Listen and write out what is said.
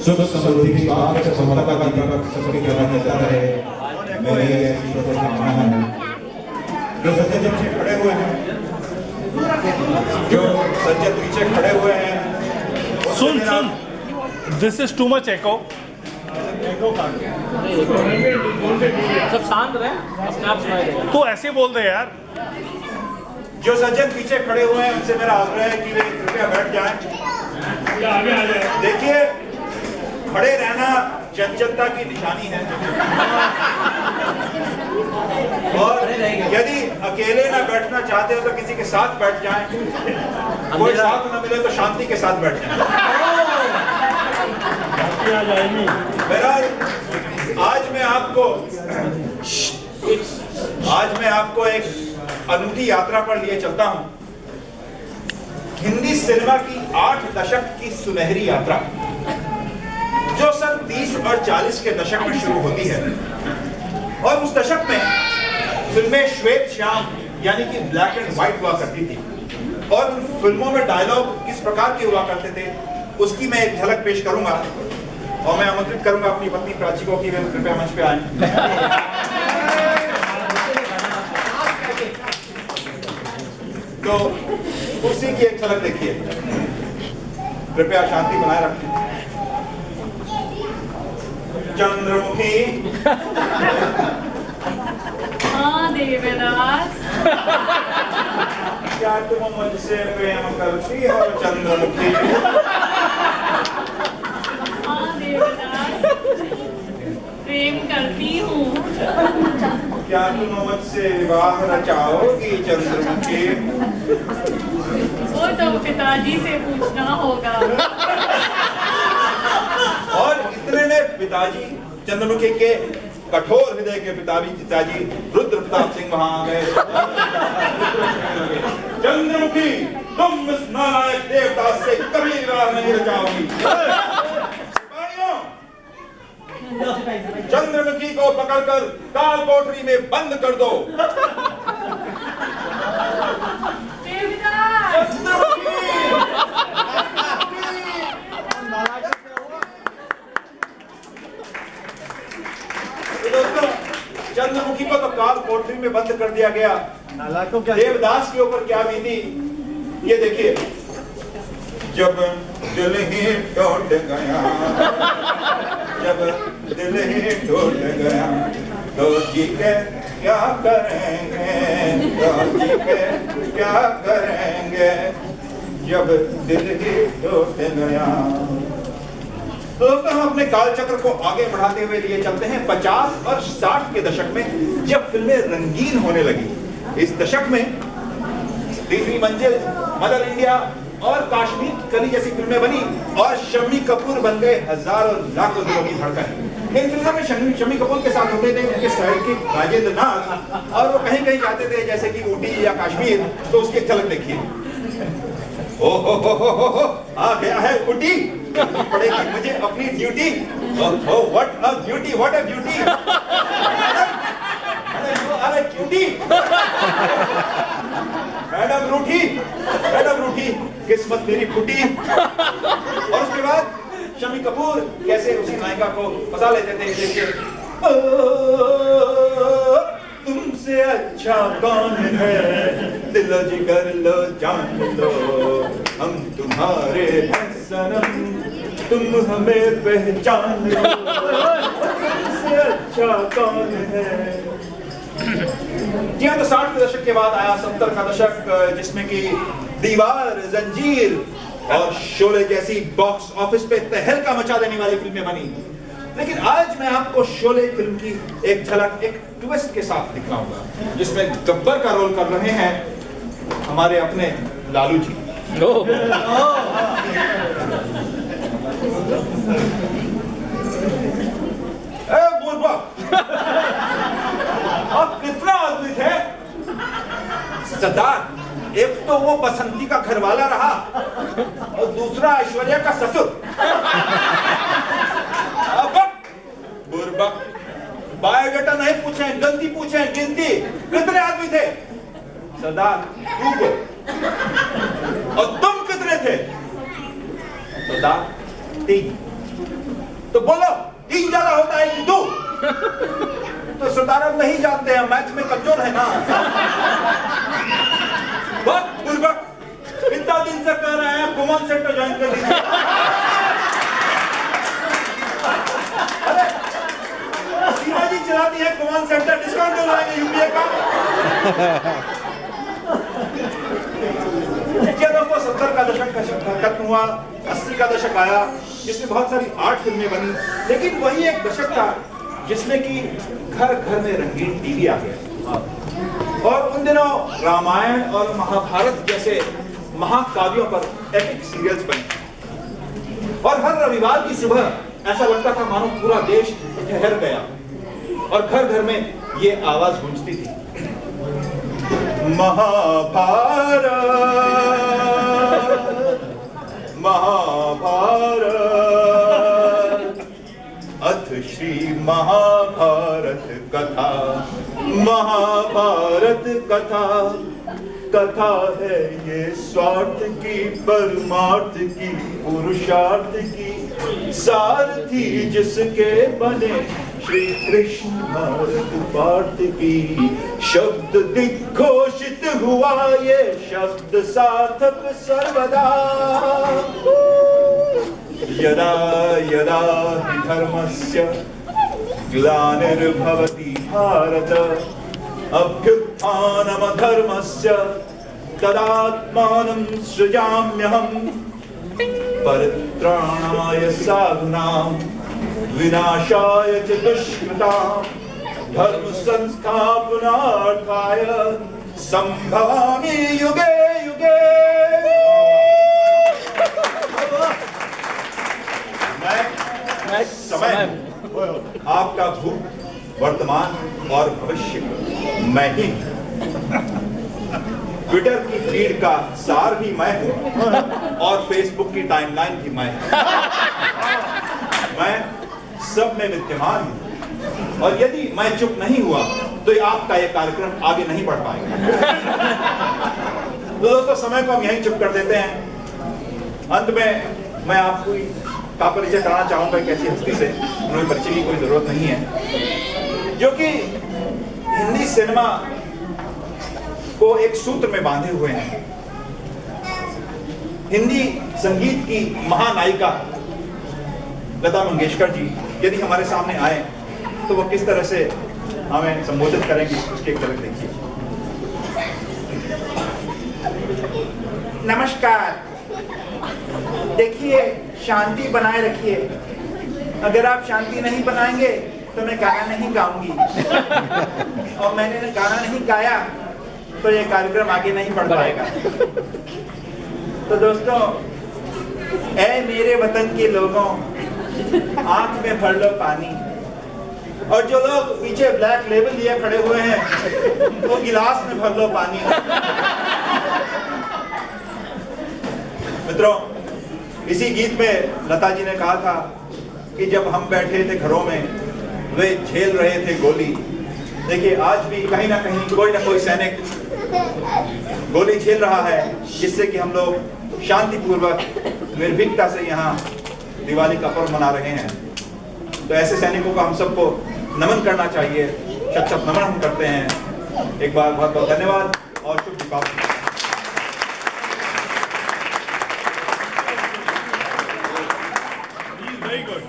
सुख समृद्धि स्वास्थ्य समता का दीपक सबके घर में जलता रहे, मेरे ईश्वर से कामना है। जो सज्जन पीछे खड़े हुए हैं, जो सज्जन पीछे खड़े हुए हैं, सुन, दिस इज टू मच एको। सब शांत रहे, अपने आप सुनाई देगा। तो ऐसे बोल दे यार। जो सज्जन पीछे खड़े हुए हैं उनसे मेरा आग्रह है कि वे कृपया बैठ जाएं। आगे आ जाए। देखिए, खड़े रहना चंचलता की निशानी है, और यदि अकेले ना बैठना चाहते हो तो किसी के साथ बैठ जाएं। कोई साथ न मिले तो शांति के साथ बैठ जाएं। आज मैं आपको एक अनूठी यात्रा पर लिए चलता हूं। हिंदी सिनेमा की 8 दशक की सुनहरी यात्रा, जो सन 30 और 40 के दशक में शुरू होती है, और उस दशक में फिल्में श्वेत श्याम यानी कि ब्लैक एंड व्हाइट हुआ करती थी, और उन फिल्मों में डायलॉग किस प्रकार के हुआ करते थे उसकी मैं एक झलक पेश करूंगा। और मैं आमंत्रित करूंगा अपनी पत्नी प्राची को कि वे कृपया मंच पे आएं। तो उसी की एक झलक देखिए, कृपया शांति बनाए रखें। चंद्रमुखी। हाँ देवदास, क्या तुम मुझसे प्रेम करती हो चंद्रमुखी? हाँ देवदास, प्रेम करती हूँ। क्या तुम मुझसे विवाह रचाओगी चंद्रमुखी? वो तो पिताजी से पूछना होगा। और इतने में पिताजी, चंद्रमुखी के कठोर हृदय के पिताजी रुद्र प्रताप सिंह वहां आ गए। चंद्रमुखी, तुम इस नालायक देवदास से कभी विवाह नहीं रचाओगी। चंद्रमुखी को पकड़कर काल कोठरी में बंद कर दो। देवदास, चंद्रमुखी को तो काल कोठरी में बंद कर दिया गया, देवदास के ऊपर क्या बीती ये देखिए। जब दिल ही टूट गया, जब दिल ही टूट गया, तो जी के क्या करेंगे, तो जी के क्या करेंगे, जब दिल ही टूट गया। दोस्तों, हम अपने कालचक्र को आगे बढ़ाते हुए लिए चलते हैं 50 और 60 के दशक में, जब फिल्में रंगीन होने लगी। इस दशक में तीसरी मंजिल, मदर इंडिया और काश्मीर की कली जैसी फिल्में बनी, और शम्मी कपूर बन गए हजारों लाखों दिलों की धड़कन। इन फिल्मों में शम्मी कपूर के साथ होते थे उनके साइडकिक राजेंद्र नाथ, और वो कहीं कहीं जाते थे जैसे कि ऊटी या कश्मीर। तो उसकी एक झलक देखिए। ओ हो, आ गया है ऊटी, पड़ेगी मुझे अपनी duty. Oh what a beauty, what a beauty. अरे क्यूटी, मैडम रूठी, किस्मत मेरी फूटी। और उसके बाद शम्मी कपूर कैसे उसी नायिका को फंसा लेते थे। देखिए, तुमसे अच्छा कौन है, दिल जिगर लो जान लो, हम तुम्हारे हैं सनम, तुम हमें पहचान लो, तुमसे अच्छा कौन है। जी हाँ, तो 60 के दशक के बाद आया 70 का दशक, जिसमें कि दीवार, जंजीर और शोले जैसी बॉक्स ऑफिस पे तहलका मचा देने वाली फिल्में बनी। लेकिन आज मैं आपको शोले फिल्म की एक झलक, एक ट्विस्ट के साथ दिखलाऊंगा, जिसमें गब्बर का रोल कर रहे हैं हमारे अपने लालू जी। अब कितना आदमी थे सरदार, एक तो वो बसंती का घरवाला रहा और दूसरा ऐश्वर्या का ससुर। बुर्बक, बायोडाटा नहीं पूछे, गिनती पूछे, गिनती कितने आदमी थे सरदार? और तुम कितने थे सरदार? 3। तो बोलो 3 ज्यादा होता है कि 2? तो सरदार नहीं जानते हैं, मैथ में कमजोर है ना। वक्त पूर्वक इतना दिन से कह रहे हैं कॉमन सेंटर ज्वाइन कर लीजिए। अरे सीमा जी चलाती है कॉमन सेंटर, डिस्काउंट दे रहे हैं यूपीए का। क्या दोस्तों 70 का दशक खत्म हुआ, 80 का दशक आया, जिसमें बहुत सारी आर्ट फिल्में बनी, लेकिन वही एक दशक था जिसमें कि घर घर में रंगीन टीवी आ गया और उन दिनों रामायण और महाभारत जैसे महाकाव्यों पर एपिक सीरियल्स बने और हर रविवार की सुबह ऐसा लगता था मानो पूरा देश ठहर गया और घर घर में ये आवाज गूंजती थी, महाभारत महाभारत अथ श्री महाभारत कथा, महाभारत कथा, कथा है ये स्वार्थ की परमार्थ की पुरुषार्थ की, सारथी जिसके बने श्री कृष्ण भारत पार्थ की, शब्द दिग्घोषित हुआ ये शब्द सार्थक सर्वदा, यदा यदा हि धर्मस्य ग्लानिर्भवति भारत अभ्युत्थानमधर्मस्य तदात्मानं सृजाम्यहम् परित्राणाय साधूनां विनाशाय च दुष्कृतां धर्म संस्थापनार्थाय संभवामि युगे युगे। मैं समय आपका भूत वर्तमान और भविष्य मैं ही, ट्विटर की फीड का सार भी मैं हूं और फेसबुक की टाइमलाइन भी मैं हूं। मैं सब में विद्यमान हूं और यदि मैं चुप नहीं हुआ तो आपका यह कार्यक्रम आगे नहीं बढ़ पाएगा। तो दोस्तों समय को हम यहीं चुप कर देते हैं। अंत में मैं आपको का परिचय कराना चाहूंगा एक ऐसी हस्ती से, उन्हें परिचय की कोई जरूरत नहीं है, जो कि हिंदी सिनेमा को एक सूत्र में बांधे हुए हैं। हिंदी संगीत की महानायिका लता मंगेशकर जी यदि हमारे सामने आए तो वो किस तरह से हमें संबोधित करेंगी, उसकी एक झलक देखिए। नमस्कार, देखिए शांति बनाए रखिए, अगर आप शांति नहीं बनाएंगे तो मैं गाना नहीं गाऊंगी और मैंने गाना नहीं गाया तो ये कार्यक्रम आगे नहीं बढ़ पाएगा। तो दोस्तों, ऐ मेरे वतन के लोगों, आंख में भर लो पानी, और जो लोग पीछे ब्लैक लेबल लिए खड़े हुए हैं वो गिलास में भर लो पानी। मित्रों, इसी गीत में लता जी ने कहा था कि जब हम बैठे थे घरों में वे झेल रहे थे गोली। देखिए, आज भी कहीं ना कहीं कोई ना कोई सैनिक गोली झेल रहा है, जिससे कि हम लोग शांतिपूर्वक निर्भीकता से यहाँ दिवाली का पर्व मना रहे हैं। तो ऐसे सैनिकों को हम सबको नमन करना चाहिए, शत शत नमन हम करते हैं। एक बार बहुत बहुत धन्यवाद और शुभ दीपावली। Very good.